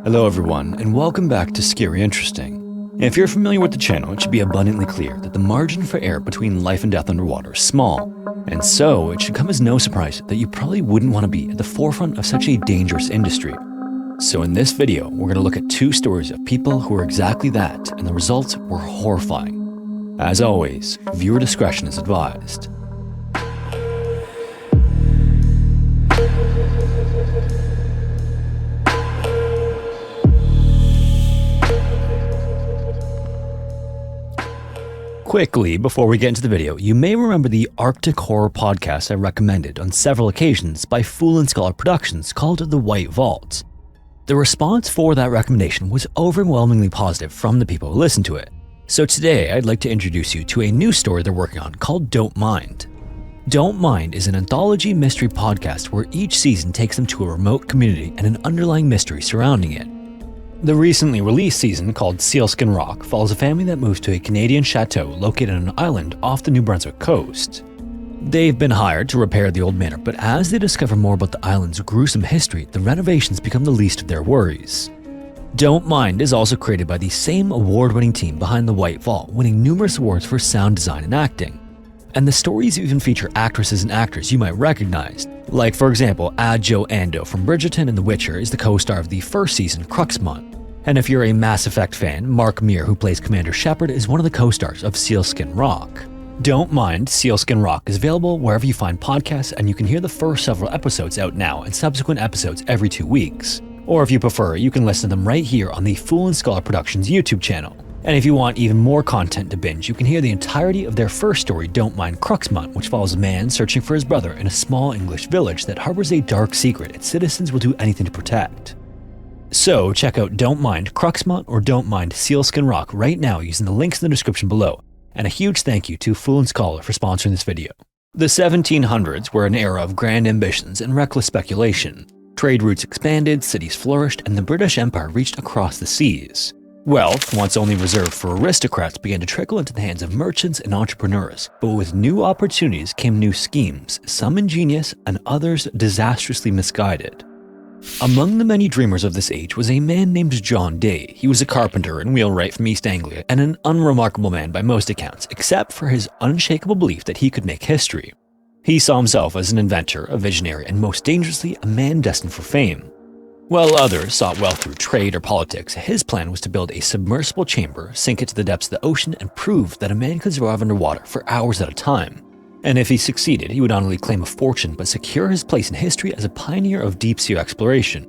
Hello everyone, and welcome back to Scary Interesting. If you're familiar with the channel, it should be abundantly clear that the margin for error between life and death underwater is small, and so it should come as no surprise that you probably wouldn't want to be at the forefront of such a dangerous industry. So in this video, we're going to look at two stories of people who were exactly that, and the results were horrifying. As always, viewer discretion is advised. Quickly, before we get into the video, you may remember the Arctic horror podcast I recommended on several occasions by Fool and Scholar Productions called The White Vault. The response for that recommendation was overwhelmingly positive from the people who listened to it. So today, I'd like to introduce you to a new story they're working on called Don't Mind. Don't Mind is an anthology mystery podcast where each season takes them to a remote community and an underlying mystery surrounding it. The recently released season, called Sealskin Rock, follows a family that moves to a Canadian chateau located on an island off the New Brunswick coast. They've been hired to repair the old manor, but as they discover more about the island's gruesome history, the renovations become the least of their worries. Don't Mind is also created by the same award-winning team behind The White Vault, winning numerous awards for sound design and acting. And the stories even feature actresses and actors you might recognize. Like, for example, Adjo Ando from Bridgerton and The Witcher is the co-star of the first season, Cruxmont. And if you're a Mass Effect fan, Mark Meer, who plays Commander Shepard, is one of the co-stars of Sealskin Rock. Don't Mind, Sealskin Rock is available wherever you find podcasts, and you can hear the first several episodes out now and subsequent episodes every 2 weeks. Or if you prefer, you can listen to them right here on the Fool and Scholar Productions YouTube channel. And if you want even more content to binge, you can hear the entirety of their first story, Don't Mind Cruxmont, which follows a man searching for his brother in a small English village that harbors a dark secret its citizens will do anything to protect. So check out Don't Mind Cruxmont or Don't Mind Sealskin Rock right now using the links in the description below. And a huge thank you to Fool and Scholar for sponsoring this video. The 1700s were an era of grand ambitions and reckless speculation. Trade routes expanded, cities flourished, and the British Empire reached across the seas. Wealth, once only reserved for aristocrats, began to trickle into the hands of merchants and entrepreneurs, but with new opportunities came new schemes, some ingenious and others disastrously misguided. Among the many dreamers of this age was a man named John Day. He was a carpenter and wheelwright from East Anglia, and an unremarkable man by most accounts, except for his unshakable belief that he could make history. He saw himself as an inventor, a visionary, and most dangerously, a man destined for fame. While others sought wealth through trade or politics, his plan was to build a submersible chamber, sink it to the depths of the ocean, and prove that a man could survive underwater for hours at a time. And if he succeeded, he would not only claim a fortune, but secure his place in history as a pioneer of deep-sea exploration.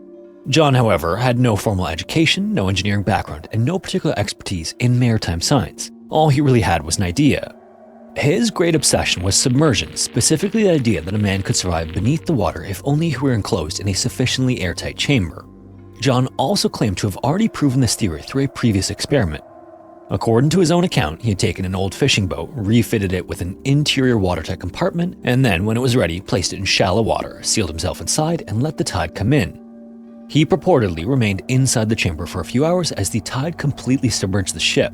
John, however, had no formal education, no engineering background, and no particular expertise in maritime science. All he really had was an idea. His great obsession was submersion, specifically the idea that a man could survive beneath the water if only he were enclosed in a sufficiently airtight chamber. John also claimed to have already proven this theory through a previous experiment. According to his own account, he had taken an old fishing boat, refitted it with an interior watertight compartment, and then, when it was ready, placed it in shallow water, sealed himself inside, and let the tide come in. He purportedly remained inside the chamber for a few hours as the tide completely submerged the ship.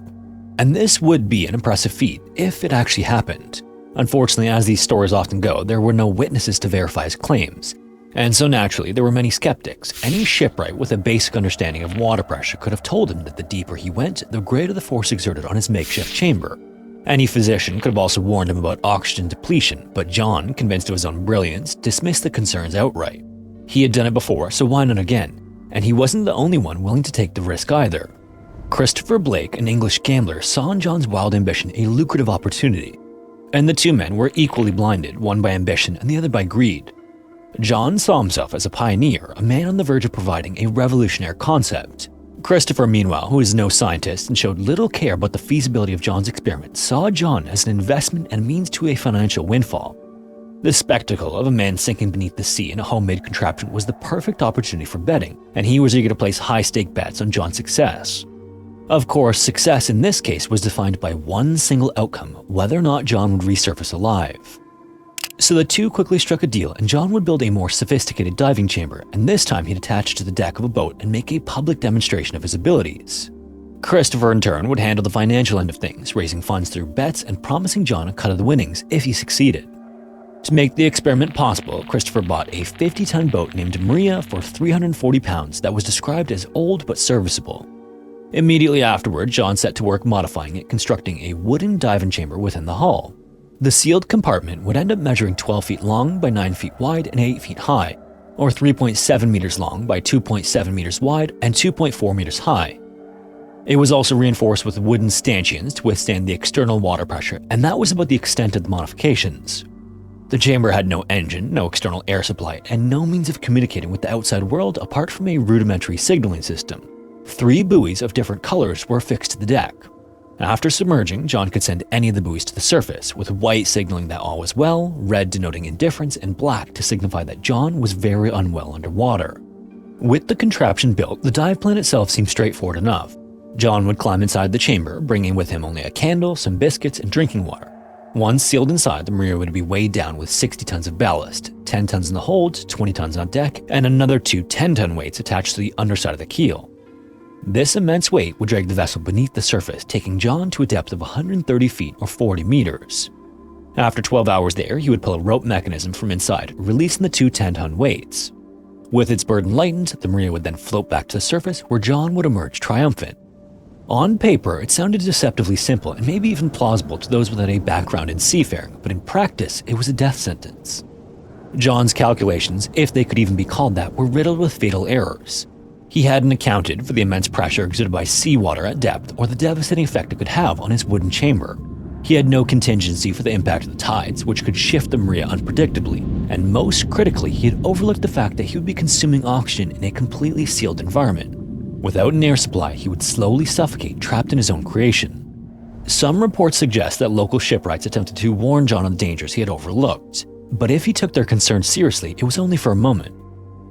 And this would be an impressive feat if it actually happened. Unfortunately, as these stories often go, there were no witnesses to verify his claims. And so naturally, there were many skeptics. Any shipwright with a basic understanding of water pressure could have told him that the deeper he went, the greater the force exerted on his makeshift chamber. Any physician could have also warned him about oxygen depletion, but John, convinced of his own brilliance, dismissed the concerns outright. He had done it before, so why not again? And he wasn't the only one willing to take the risk either. Christopher Blake, an English gambler, saw in John's wild ambition a lucrative opportunity. And the two men were equally blinded, one by ambition and the other by greed. John saw himself as a pioneer, a man on the verge of providing a revolutionary concept. Christopher, meanwhile, who is no scientist and showed little care about the feasibility of John's experiment, saw John as an investment and means to a financial windfall. The spectacle of a man sinking beneath the sea in a homemade contraption was the perfect opportunity for betting, and he was eager to place high-stake bets on John's success. Of course, success in this case was defined by one single outcome, whether or not John would resurface alive. So the two quickly struck a deal, and John would build a more sophisticated diving chamber, and this time he'd attach it to the deck of a boat and make a public demonstration of his abilities. Christopher, in turn, would handle the financial end of things, raising funds through bets and promising John a cut of the winnings if he succeeded. To make the experiment possible, Christopher bought a 50-ton boat named Maria for £340 that was described as old but serviceable. Immediately afterward, John set to work modifying it, constructing a wooden diving chamber within the hull. The sealed compartment would end up measuring 12 feet long by 9 feet wide and 8 feet high, or 3.7 meters long by 2.7 meters wide and 2.4 meters high. It was also reinforced with wooden stanchions to withstand the external water pressure, and that was about the extent of the modifications. The chamber had no engine, no external air supply, and no means of communicating with the outside world apart from a rudimentary signaling system. 3 buoys of different colors were affixed to the deck. After submerging, John could send any of the buoys to the surface, with white signaling that all was well, red denoting indifference, and black to signify that John was very unwell underwater. With the contraption built, the dive plan itself seemed straightforward enough. John would climb inside the chamber, bringing with him only a candle, some biscuits, and drinking water. Once sealed inside, the Maria would be weighed down with 60 tons of ballast, 10 tons in the hold, 20 tons on deck, and another 2 10-ton weights attached to the underside of the keel. This immense weight would drag the vessel beneath the surface, taking John to a depth of 130 feet or 40 meters. After 12 hours there, he would pull a rope mechanism from inside, releasing the 2 10-ton weights. With its burden lightened, the Maria would then float back to the surface, where John would emerge triumphant. On paper, it sounded deceptively simple and maybe even plausible to those without a background in seafaring, but in practice, it was a death sentence. John's calculations, if they could even be called that, were riddled with fatal errors. He hadn't accounted for the immense pressure exerted by seawater at depth or the devastating effect it could have on his wooden chamber. He had no contingency for the impact of the tides, which could shift the Maria unpredictably, and most critically, he had overlooked the fact that he would be consuming oxygen in a completely sealed environment. Without an air supply, he would slowly suffocate, trapped in his own creation. Some reports suggest that local shipwrights attempted to warn John of the dangers he had overlooked, but if he took their concerns seriously, it was only for a moment.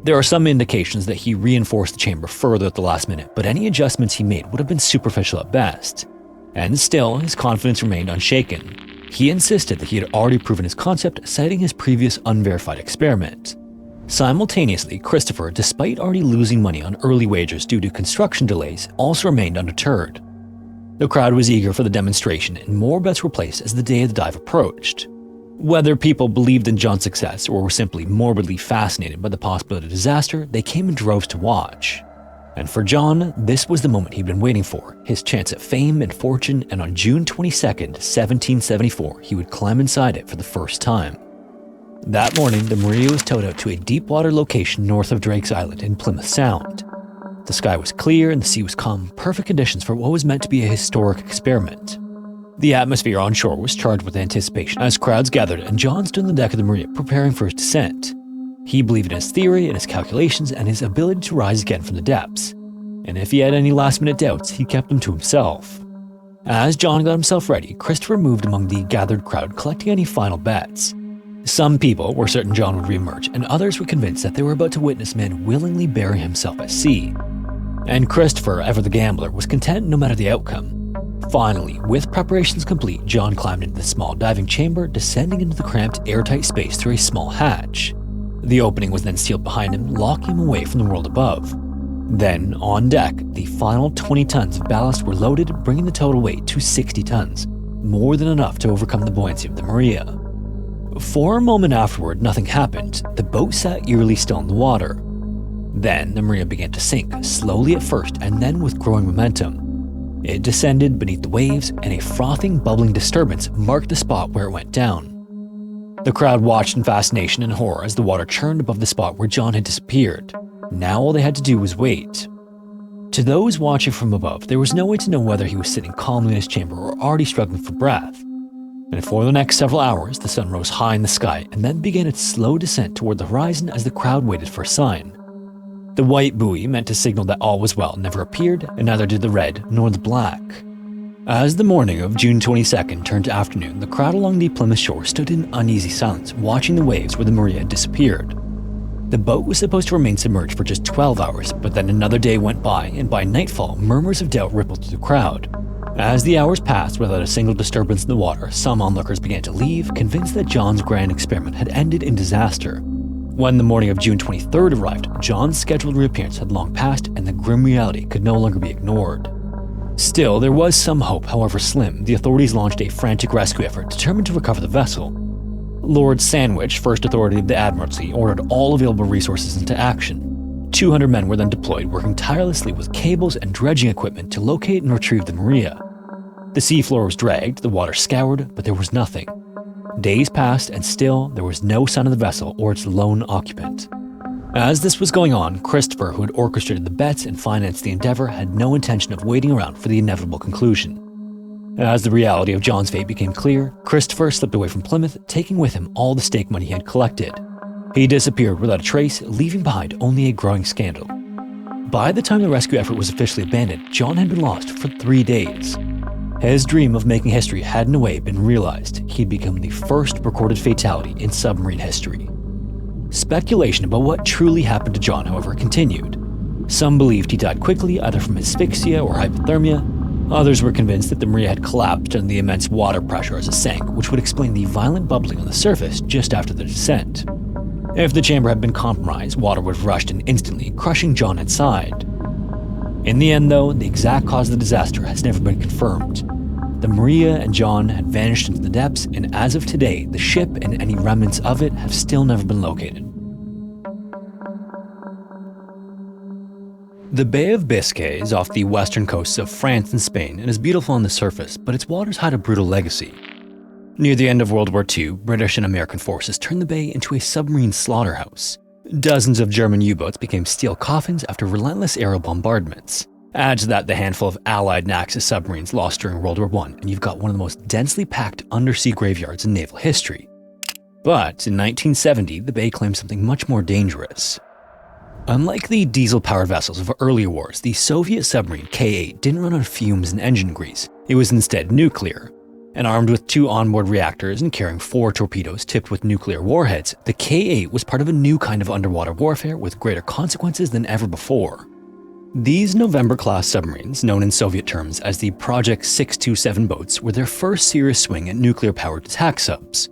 There are some indications that he reinforced the chamber further at the last minute, but any adjustments he made would have been superficial at best. And still, his confidence remained unshaken. He insisted that he had already proven his concept, citing his previous unverified experiment. Simultaneously, Christopher, despite already losing money on early wagers due to construction delays, also remained undeterred. The crowd was eager for the demonstration, and more bets were placed as the day of the dive approached. Whether people believed in John's success or were simply morbidly fascinated by the possibility of disaster, they came in droves to watch. And for John, this was the moment he'd been waiting for, his chance at fame and fortune, and on June 22nd, 1774, he would climb inside it for the first time. That morning, the Maria was towed out to a deep-water location north of Drake's Island in Plymouth Sound. The sky was clear and the sea was calm, perfect conditions for what was meant to be a historic experiment. The atmosphere on shore was charged with anticipation as crowds gathered, and John stood on the deck of the Maria preparing for his descent. He believed in his theory and his calculations and his ability to rise again from the depths. And if he had any last-minute doubts, he kept them to himself. As John got himself ready, Christopher moved among the gathered crowd, collecting any final bets. Some people were certain John would reemerge, and others were convinced that they were about to witness a man willingly bury himself at sea. And Christopher, ever the gambler, was content no matter the outcome. Finally, with preparations complete, John climbed into the small diving chamber, descending into the cramped, airtight space through a small hatch. The opening was then sealed behind him, locking him away from the world above. Then, on deck, the final 20 tons of ballast were loaded, bringing the total weight to 60 tons, more than enough to overcome the buoyancy of the Maria. For a moment afterward, nothing happened. The boat sat eerily still in the water. Then the Maria began to sink, slowly at first and then with growing momentum. It descended beneath the waves, and a frothing, bubbling disturbance marked the spot where it went down. The crowd watched in fascination and horror as the water churned above the spot where John had disappeared. Now all they had to do was wait. To those watching from above, there was no way to know whether he was sitting calmly in his chamber or already struggling for breath. And for the next several hours, the sun rose high in the sky and then began its slow descent toward the horizon as the crowd waited for a sign. The white buoy meant to signal that all was well never appeared, and neither did the red nor the black. As the morning of June 22nd turned to afternoon, the crowd along the Plymouth shore stood in uneasy silence, watching the waves where the Maria had disappeared. The boat was supposed to remain submerged for just 12 hours, but then another day went by, and by nightfall, murmurs of doubt rippled through the crowd. As the hours passed without a single disturbance in the water, some onlookers began to leave, convinced that John's grand experiment had ended in disaster. When the morning of June 23rd arrived, John's scheduled reappearance had long passed, and the grim reality could no longer be ignored. Still, there was some hope, however slim. The authorities launched a frantic rescue effort determined to recover the vessel. Lord Sandwich, First Authority of the Admiralty, ordered all available resources into action. 200 men were then deployed, working tirelessly with cables and dredging equipment to locate and retrieve the Maria. The seafloor was dragged, the water scoured, but there was nothing. Days passed, and still there was no sign of the vessel or its lone occupant. As this was going on, Christopher, who had orchestrated the bets and financed the endeavor, had no intention of waiting around for the inevitable conclusion. As the reality of John's fate became clear, Christopher slipped away from Plymouth, taking with him all the stake money he had collected. He disappeared without a trace, leaving behind only a growing scandal. By the time the rescue effort was officially abandoned, John had been lost for 3 days. His dream of making history had in a way been realized. He'd become the first recorded fatality in submarine history. Speculation about what truly happened to John, however, continued. Some believed he died quickly, either from asphyxia or hypothermia. Others were convinced that the Maria had collapsed under the immense water pressure as it sank, which would explain the violent bubbling on the surface just after the descent. If the chamber had been compromised, water would have rushed in instantly, crushing John inside. In the end, though, the exact cause of the disaster has never been confirmed. The Maria and John had vanished into the depths, and as of today, the ship and any remnants of it have still never been located. The Bay of Biscay is off the western coasts of France and Spain and is beautiful on the surface, but its waters hide a brutal legacy. Near the end of World War II, British and American forces turned the bay into a submarine slaughterhouse. Dozens of German U-boats became steel coffins after relentless aerial bombardments. Add to that the handful of Allied and Axis submarines lost during World War I, and you've got one of the most densely packed undersea graveyards in naval history. But in 1970, the bay claimed something much more dangerous. Unlike the diesel-powered vessels of earlier wars, the Soviet submarine K-8 didn't run on fumes and engine grease. It was instead nuclear. And armed with 2 onboard reactors and carrying 4 torpedoes tipped with nuclear warheads, the K-8 was part of a new kind of underwater warfare with greater consequences than ever before. These November-class submarines, known in Soviet terms as the Project 627 boats, were their first serious swing at nuclear-powered attack subs.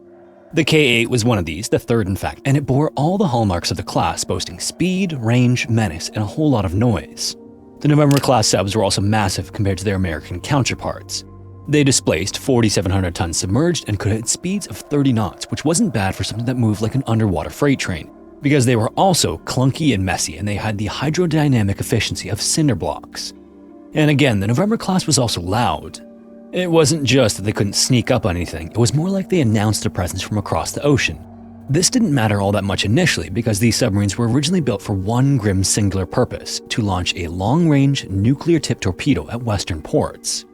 The K-8 was one of these, the third in fact, and it bore all the hallmarks of the class, boasting speed, range, menace, and a whole lot of noise. The November-class subs were also massive compared to their American counterparts. They displaced 4,700 tons submerged and could hit speeds of 30 knots, which wasn't bad for something that moved like an underwater freight train, because they were also clunky and messy, and they had the hydrodynamic efficiency of cinder blocks. And again, the November class was also loud. It wasn't just that they couldn't sneak up on anything, it was more like they announced their presence from across the ocean. This didn't matter all that much initially because these submarines were originally built for one grim singular purpose: to launch a long-range nuclear-tipped torpedo at western ports.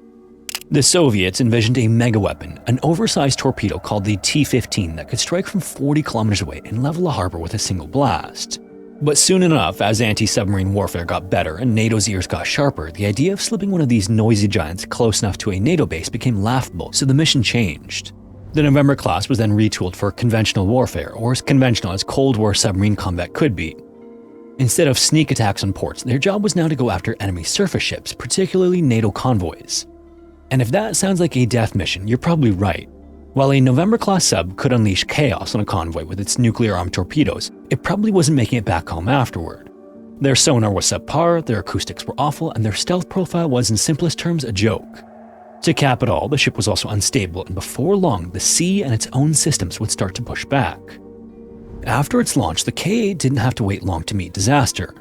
The Soviets envisioned a mega-weapon, an oversized torpedo called the T-15 that could strike from 40 kilometers away and level a harbor with a single blast. But soon enough, as anti-submarine warfare got better and NATO's ears got sharper, the idea of slipping one of these noisy giants close enough to a NATO base became laughable, so the mission changed. The November class was then retooled for conventional warfare, or as conventional as Cold War submarine combat could be. Instead of sneak attacks on ports, their job was now to go after enemy surface ships, particularly NATO convoys. And if that sounds like a death mission, you're probably right. While a November-class sub could unleash chaos on a convoy with its nuclear-armed torpedoes, it probably wasn't making it back home afterward. Their sonar was subpar, their acoustics were awful, and their stealth profile was, in simplest terms, a joke. To cap it all, the ship was also unstable, and before long, the sea and its own systems would start to push back. After its launch, the K-8 didn't have to wait long to meet disaster.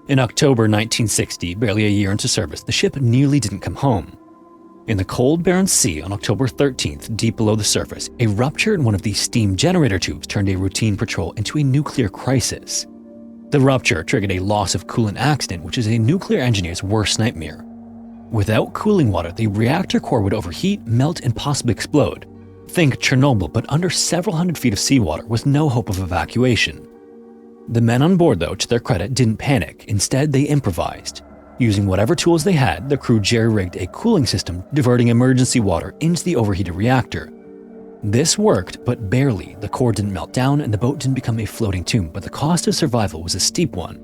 In October 1960, barely a year into service, the ship nearly didn't come home. In the cold Barents Sea on October 13th, deep below the surface, a rupture in one of the steam generator tubes turned a routine patrol into a nuclear crisis. The rupture triggered a loss of coolant accident, which is a nuclear engineer's worst nightmare. Without cooling water, the reactor core would overheat, melt, and possibly explode. Think Chernobyl, but under several hundred feet of seawater with no hope of evacuation. The men on board, though, to their credit, didn't panic. Instead, they improvised. Using whatever tools they had, the crew jerry-rigged a cooling system, diverting emergency water into the overheated reactor. This worked, but barely. The core didn't melt down and the boat didn't become a floating tomb, but the cost of survival was a steep one.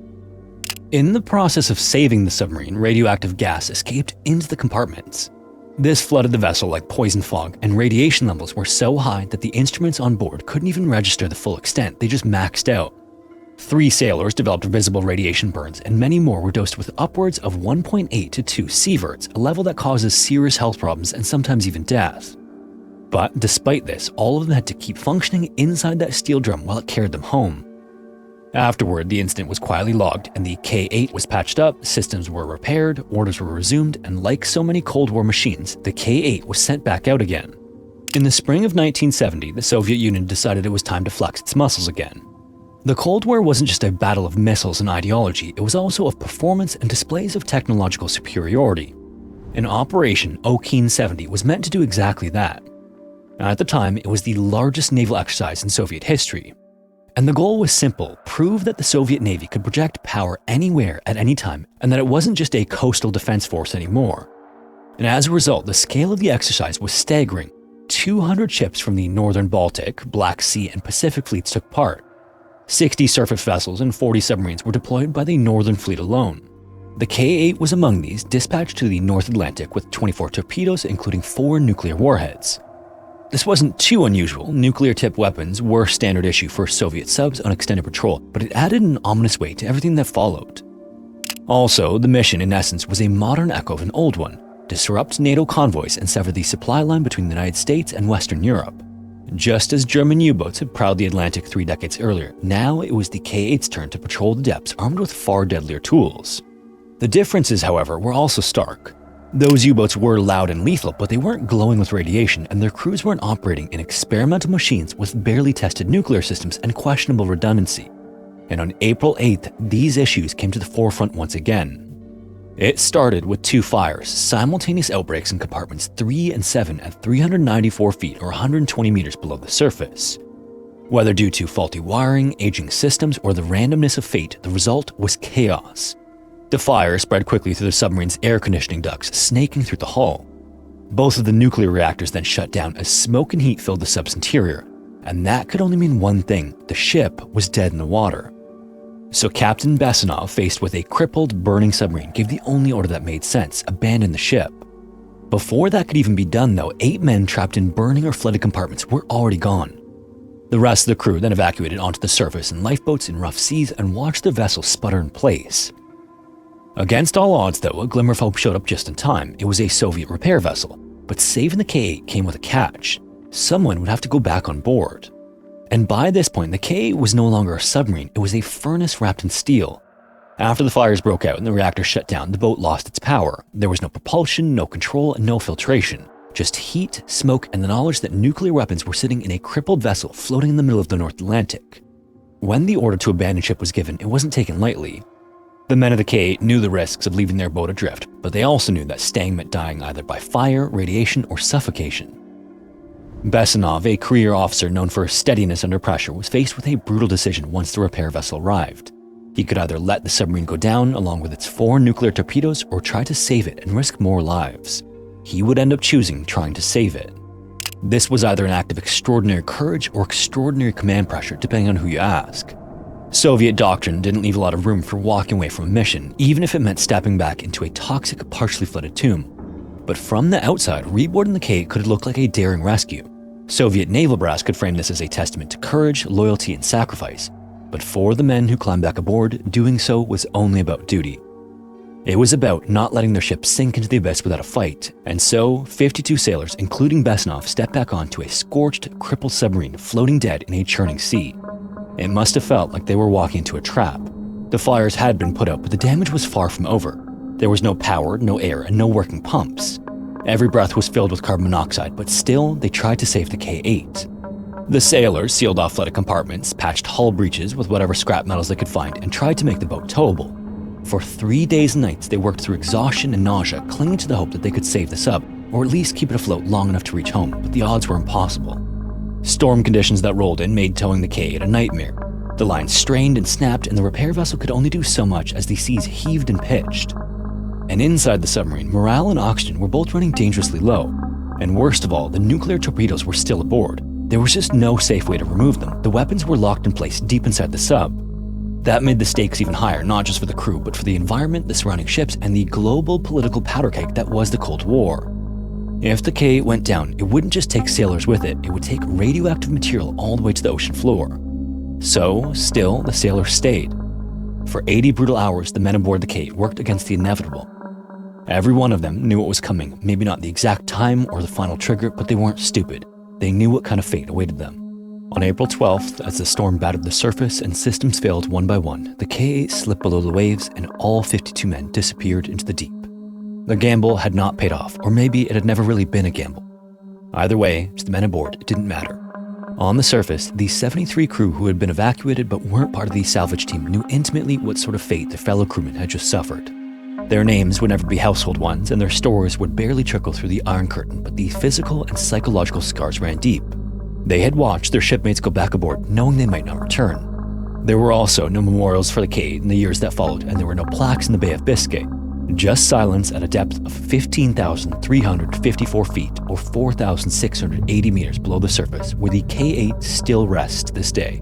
In the process of saving the submarine, radioactive gas escaped into the compartments. This flooded the vessel like poison fog, and radiation levels were so high that the instruments on board couldn't even register the full extent, they just maxed out. 3 sailors developed visible radiation burns, and many more were dosed with upwards of 1.8 to 2 sieverts, a level that causes serious health problems and sometimes even death. But despite this, all of them had to keep functioning inside that steel drum while it carried them home. Afterward, the incident was quietly logged and the K-8 was patched up, systems were repaired, orders were resumed, and like so many Cold War machines, the K-8 was sent back out again. In the spring of 1970, the Soviet Union decided it was time to flex its muscles again. The Cold War wasn't just a battle of missiles and ideology, it was also of performance and displays of technological superiority. And Operation Okine 70 was meant to do exactly that. At the time, it was the largest naval exercise in Soviet history. And the goal was simple: prove that the Soviet Navy could project power anywhere at any time, and that it wasn't just a coastal defense force anymore. And as a result, the scale of the exercise was staggering. 200 ships from the Northern Baltic, Black Sea, and Pacific fleets took part. 60 surface vessels and 40 submarines were deployed by the Northern Fleet alone. The K-8 was among these, dispatched to the North Atlantic with 24 torpedoes, including 4 nuclear warheads. This wasn't too unusual. Nuclear-tipped weapons were standard issue for Soviet subs on extended patrol, but it added an ominous weight to everything that followed. Also, the mission in essence was a modern echo of an old one: disrupt NATO convoys and sever the supply line between the United States and Western Europe. Just as German U-boats had prowled the Atlantic 3 decades earlier, now it was the K-8's turn to patrol the depths armed with far deadlier tools. The differences, however, were also stark. Those U-boats were loud and lethal, but they weren't glowing with radiation, and their crews weren't operating in experimental machines with barely tested nuclear systems and questionable redundancy. And on April 8th, these issues came to the forefront once again. It started with 2 fires, simultaneous outbreaks in compartments 3 and 7 at 394 feet or 120 meters below the surface. Whether due to faulty wiring, aging systems, or the randomness of fate, the result was chaos. The fire spread quickly through the submarine's air conditioning ducts, snaking through the hull. Both of the nuclear reactors then shut down as smoke and heat filled the sub's interior, and that could only mean one thing: the ship was dead in the water. So Captain Besanov, faced with a crippled, burning submarine, gave the only order that made sense: abandon the ship. Before that could even be done, though, 8 men trapped in burning or flooded compartments were already gone. The rest of the crew then evacuated onto the surface in lifeboats in rough seas and watched the vessel sputter in place. Against all odds, though, a glimmer of hope showed up just in time. It was a Soviet repair vessel, but saving the K-8 came with a catch. Someone would have to go back on board. And by this point, the K-8 was no longer a submarine, it was a furnace wrapped in steel. After the fires broke out and the reactor shut down, the boat lost its power. There was no propulsion, no control, and no filtration. Just heat, smoke, and the knowledge that nuclear weapons were sitting in a crippled vessel floating in the middle of the North Atlantic. When the order to abandon ship was given, it wasn't taken lightly. The men of the K-8 knew the risks of leaving their boat adrift, but they also knew that staying meant dying either by fire, radiation, or suffocation. Besanov, a career officer known for steadiness under pressure, was faced with a brutal decision once the repair vessel arrived. He could either let the submarine go down along with its 4 nuclear torpedoes or try to save it and risk more lives. He would end up choosing trying to save it. This was either an act of extraordinary courage or extraordinary command pressure, depending on who you ask. Soviet doctrine didn't leave a lot of room for walking away from a mission, even if it meant stepping back into a toxic, partially flooded tomb. But from the outside, reboarding the K could look like a daring rescue. Soviet naval brass could frame this as a testament to courage, loyalty, and sacrifice. But for the men who climbed back aboard, doing so was only about duty. It was about not letting their ship sink into the abyss without a fight, and so 52 sailors, including Besanov, stepped back onto a scorched, crippled submarine floating dead in a churning sea. It must have felt like they were walking into a trap. The fires had been put out, but the damage was far from over. There was no power, no air, and no working pumps. Every breath was filled with carbon monoxide, but still, they tried to save the K-8. The sailors sealed off flooded compartments, patched hull breaches with whatever scrap metals they could find, and tried to make the boat towable. For 3 days and nights, they worked through exhaustion and nausea, clinging to the hope that they could save the sub, or at least keep it afloat long enough to reach home, but the odds were impossible. Storm conditions that rolled in made towing the K-8 a nightmare. The lines strained and snapped, and the repair vessel could only do so much as the seas heaved and pitched. And inside the submarine, morale and oxygen were both running dangerously low. And worst of all, the nuclear torpedoes were still aboard. There was just no safe way to remove them. The weapons were locked in place deep inside the sub. That made the stakes even higher, not just for the crew, but for the environment, the surrounding ships, and the global political powder keg that was the Cold War. If the K went down, it wouldn't just take sailors with it would take radioactive material all the way to the ocean floor. So, still, the sailors stayed. For 80 brutal hours, the men aboard the K worked against the inevitable. Every one of them knew what was coming, maybe not the exact time or the final trigger, but they weren't stupid. they knew what kind of fate awaited them. On April 12th, as the storm battered the surface and systems failed one by one, the K-8 slipped below the waves and all 52 men disappeared into the deep. The gamble had not paid off, or maybe it had never really been a gamble. Either way, to the men aboard, it didn't matter. On the surface, the 73 crew who had been evacuated but weren't part of the salvage team knew intimately what sort of fate their fellow crewmen had just suffered. Their names would never be household ones, and their stories would barely trickle through the Iron Curtain, but the physical and psychological scars ran deep. They had watched their shipmates go back aboard, knowing they might not return. There were also no memorials for the K-8 in the years that followed, and there were no plaques in the Bay of Biscay. Just silence at a depth of 15,354 feet, or 4,680 meters below the surface, where the K-8 still rests to this day.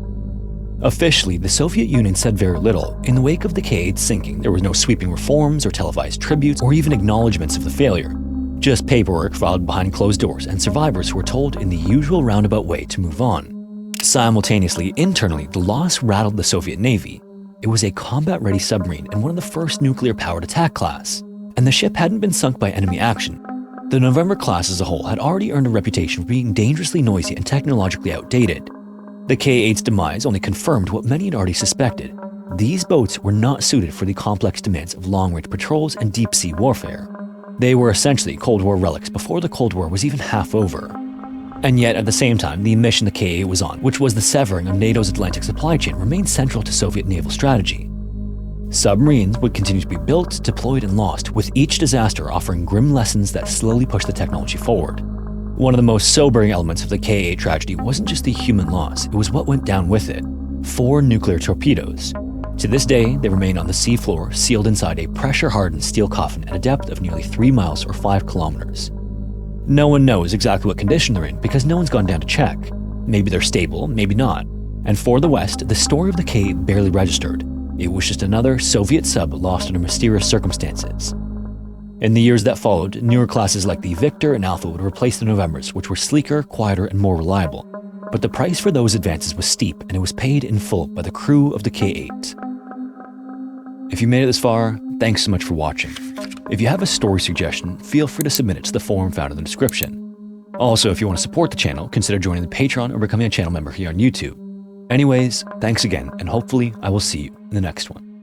Officially, the Soviet Union said very little. In the wake of the K-8's sinking, there was no sweeping reforms or televised tributes or even acknowledgements of the failure. Just paperwork filed behind closed doors and survivors who were told in the usual roundabout way to move on. Simultaneously, internally, the loss rattled the Soviet Navy. It was a combat-ready submarine and one of the first nuclear-powered attack class, and the ship hadn't been sunk by enemy action. The November class as a whole had already earned a reputation for being dangerously noisy and technologically outdated. The K-8's demise only confirmed what many had already suspected. These boats were not suited for the complex demands of long-range patrols and deep-sea warfare. They were essentially Cold War relics before the Cold War was even half over. And yet, at the same time, the mission the K-8 was on, which was the severing of NATO's Atlantic supply chain, remained central to Soviet naval strategy. Submarines would continue to be built, deployed, and lost, with each disaster offering grim lessons that slowly pushed the technology forward. One of the most sobering elements of the K-8 tragedy wasn't just the human loss, it was what went down with it. 4 nuclear torpedoes. To this day, they remain on the seafloor, sealed inside a pressure-hardened steel coffin at a depth of nearly 3 miles or 5 kilometers. No one knows exactly what condition they're in because no one's gone down to check. Maybe they're stable, maybe not. And for the West, the story of the K-8 barely registered. It was just another Soviet sub lost under mysterious circumstances. In the years that followed, newer classes like the Victor and Alpha would replace the Novembers, which were sleeker, quieter, and more reliable. But the price for those advances was steep, and it was paid in full by the crew of the K-8. If you made it this far, thanks so much for watching. If you have a story suggestion, feel free to submit it to the forum found in the description. Also, if you want to support the channel, consider joining the Patreon or becoming a channel member here on YouTube. Anyways, thanks again, and hopefully I will see you in the next one.